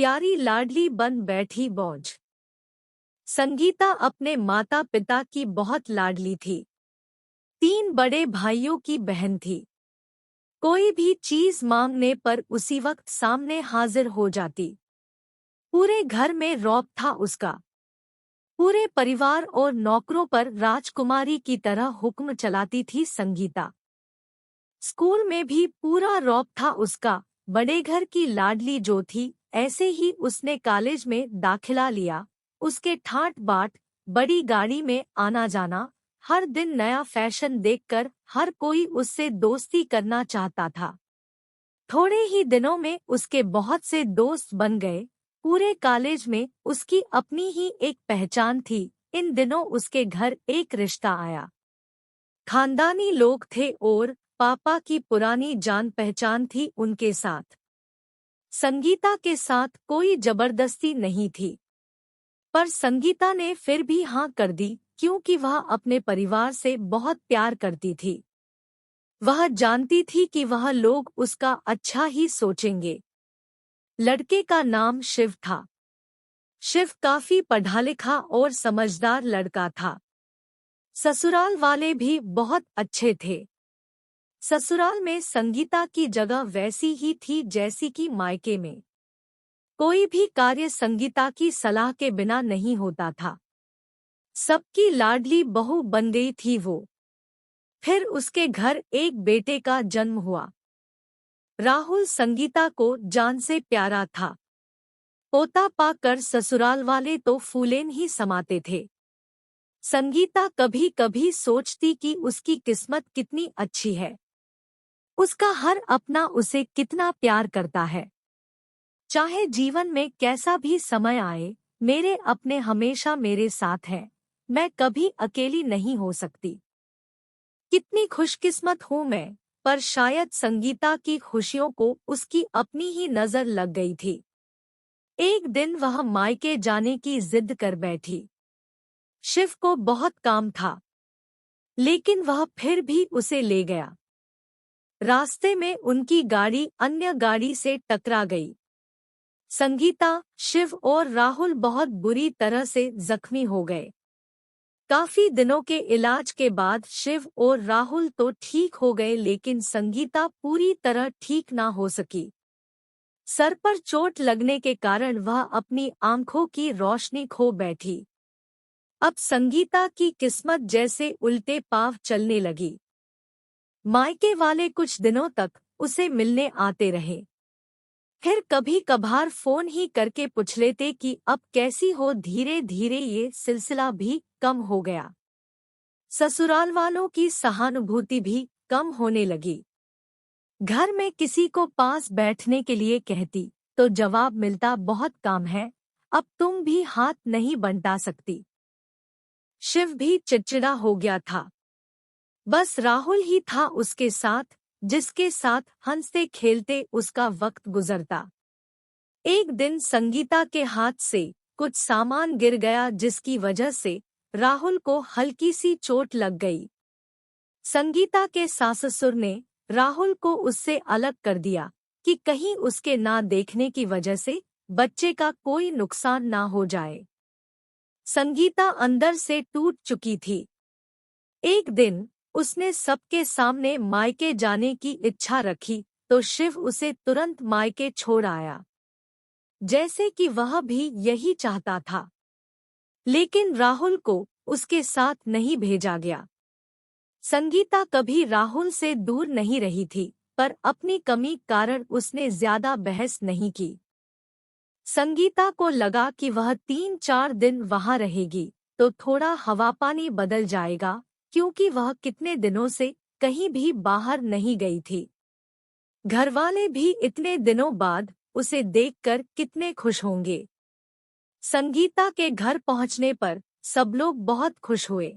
प्यारी लाडली बन बैठी बौझ। संगीता अपने माता पिता की बहुत लाडली थी। 3 बड़े भाइयों की बहन थी। कोई भी चीज मांगने पर उसी वक्त सामने हाजिर हो जाती। पूरे घर में रौब था उसका। पूरे परिवार और नौकरों पर राजकुमारी की तरह हुक्म चलाती थी संगीता। स्कूल में भी पूरा रौब था उसका। बड़े घर की लाडली जो थी, ऐसे ही उसने कॉलेज में दाखिला लिया। उसके ठाट बाट, बड़ी गाड़ी में आना जाना, हर दिन नया फैशन देखकर हर कोई उससे दोस्ती करना चाहता था। थोड़े ही दिनों में उसके बहुत से दोस्त बन गए। पूरे कॉलेज में उसकी अपनी ही एक पहचान थी। इन दिनों उसके घर एक रिश्ता आया। खानदानी लोग थे और पापा की पुरानी जान पहचान थी उनके साथ। संगीता के साथ कोई जबरदस्ती नहीं थी, पर संगीता ने फिर भी हाँ कर दी क्योंकि वह अपने परिवार से बहुत प्यार करती थी। वह जानती थी कि वह लोग उसका अच्छा ही सोचेंगे। लड़के का नाम शिव था। शिव काफी पढ़ा लिखा और समझदार लड़का था। ससुराल वाले भी बहुत अच्छे थे। ससुराल में संगीता की जगह वैसी ही थी जैसी कि मायके में। कोई भी कार्य संगीता की सलाह के बिना नहीं होता था। सबकी लाडली बहू बन गई थी वो। फिर उसके घर एक बेटे का जन्म हुआ। राहुल संगीता को जान से प्यारा था। पोता पाकर ससुराल वाले तो फूलेन ही समाते थे। संगीता कभी कभी सोचती कि उसकी किस्मत कितनी अच्छी है। उसका हर अपना उसे कितना प्यार करता है। चाहे जीवन में कैसा भी समय आए, मेरे अपने हमेशा मेरे साथ हैं। मैं कभी अकेली नहीं हो सकती। कितनी खुशकिस्मत हूँ मैं। पर शायद संगीता की खुशियों को उसकी अपनी ही नजर लग गई थी। एक दिन वह मायके जाने की जिद कर बैठी। शिव को बहुत काम था, लेकिन वह फिर भी उसे ले गया। रास्ते में उनकी गाड़ी अन्य गाड़ी से टकरा गई। संगीता, शिव और राहुल बहुत बुरी तरह से जख्मी हो गए। काफी दिनों के इलाज के बाद शिव और राहुल तो ठीक हो गए, लेकिन संगीता पूरी तरह ठीक ना हो सकी। सर पर चोट लगने के कारण वह अपनी आंखों की रोशनी खो बैठी। अब संगीता की किस्मत जैसे उल्टे पांव चलने लगी। मायके वाले कुछ दिनों तक उसे मिलने आते रहे। फिर कभी कभार फोन ही करके पूछ लेते कि अब कैसी हो। धीरे धीरे ये सिलसिला भी कम हो गया। ससुराल वालों की सहानुभूति भी कम होने लगी। घर में किसी को पास बैठने के लिए कहती तो जवाब मिलता, बहुत काम है, अब तुम भी हाथ नहीं बंटा सकती। शिव भी चिड़चिड़ा हो गया था। बस राहुल ही था उसके साथ, जिसके साथ हंसते खेलते उसका वक्त गुजरता। एक दिन संगीता के हाथ से कुछ सामान गिर गया, जिसकी वजह से राहुल को हल्की सी चोट लग गई। संगीता के सास-ससुर ने राहुल को उससे अलग कर दिया कि कहीं उसके ना देखने की वजह से बच्चे का कोई नुकसान ना हो जाए। संगीता अंदर से टूट चुकी थी। एक दिन उसने सबके सामने मायके जाने की इच्छा रखी तो शिव उसे तुरंत मायके छोड़ आया, जैसे कि वह भी यही चाहता था। लेकिन राहुल को उसके साथ नहीं भेजा गया। संगीता कभी राहुल से दूर नहीं रही थी, पर अपनी कमी कारण उसने ज्यादा बहस नहीं की। संगीता को लगा कि वह 3-4 दिन वहां रहेगी तो थोड़ा हवा पानी बदल जाएगा, क्योंकि वह कितने दिनों से कहीं भी बाहर नहीं गई थी। घरवाले भी इतने दिनों बाद उसे देखकर कितने खुश होंगे। संगीता के घर पहुंचने पर सब लोग बहुत खुश हुए।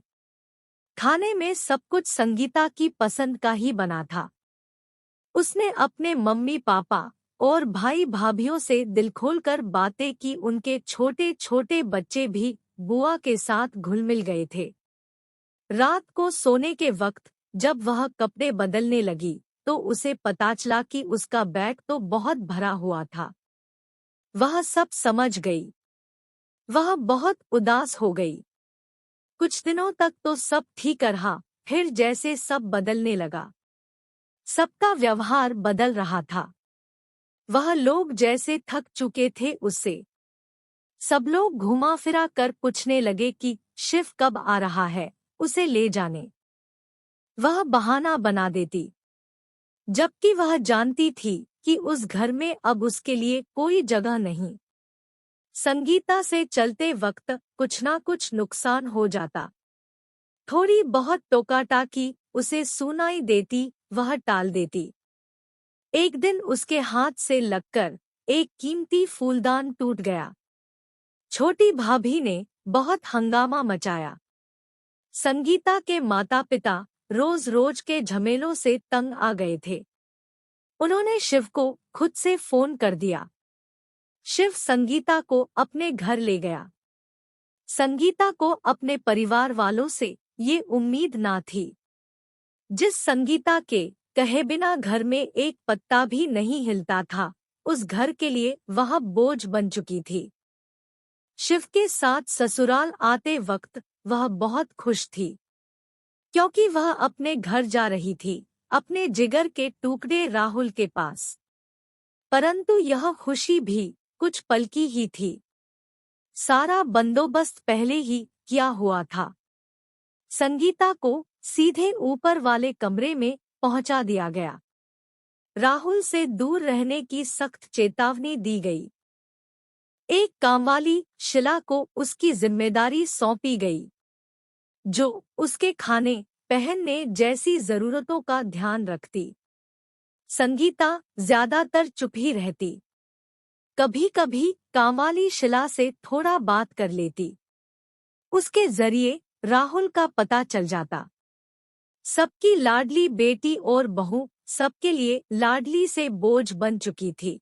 खाने में सब कुछ संगीता की पसंद का ही बना था। उसने अपने मम्मी पापा और भाई भाभीयों से दिल खोलकर बातें की। उनके छोटे छोटे बच्चे भी बुआ के साथ घुल मिल गए थे। रात को सोने के वक्त जब वह कपड़े बदलने लगी तो उसे पता चला कि उसका बैग तो बहुत भरा हुआ था। वह सब समझ गई। वह बहुत उदास हो गई। कुछ दिनों तक तो सब ठीक रहा, फिर जैसे सब बदलने लगा। सबका व्यवहार बदल रहा था। वह लोग जैसे थक चुके थे उससे। सब लोग घुमा फिरा कर पूछने लगे कि शिव कब आ रहा है, उसे ले जाने। वह बहाना बना देती, जबकि वह जानती थी कि उस घर में अब उसके लिए कोई जगह नहीं। संगीता से चलते वक्त कुछ ना कुछ नुकसान हो जाता। थोड़ी बहुत टोकाटाकी उसे सुनाई देती, वह टाल देती। एक दिन उसके हाथ से लगकर एक कीमती फूलदान टूट गया। छोटी भाभी ने बहुत हंगामा मचाया। संगीता के माता पिता रोज रोज के झमेलों से तंग आ गए थे। उन्होंने शिव को खुद से फोन कर दिया। शिव संगीता को अपने घर ले गया। संगीता को अपने परिवार वालों से ये उम्मीद ना थी। जिस संगीता के कहे बिना घर में एक पत्ता भी नहीं हिलता था, उस घर के लिए वह बोझ बन चुकी थी। शिव के साथ ससुराल आते वक्त वह बहुत खुश थी, क्योंकि वह अपने घर जा रही थी, अपने जिगर के टुकड़े राहुल के पास। परंतु यह खुशी भी कुछ पल की ही थी। सारा बंदोबस्त पहले ही किया हुआ था। संगीता को सीधे ऊपर वाले कमरे में पहुंचा दिया गया। राहुल से दूर रहने की सख्त चेतावनी दी गई। एक कामवाली शिला को उसकी जिम्मेदारी सौंपी गई, जो उसके खाने पहनने जैसी जरूरतों का ध्यान रखती। संगीता ज्यादातर चुप ही रहती। कभी कभी कामवाली शिला से थोड़ा बात कर लेती। उसके जरिए राहुल का पता चल जाता। सबकी लाडली बेटी और बहू सबके लिए लाडली से बोझ बन चुकी थी।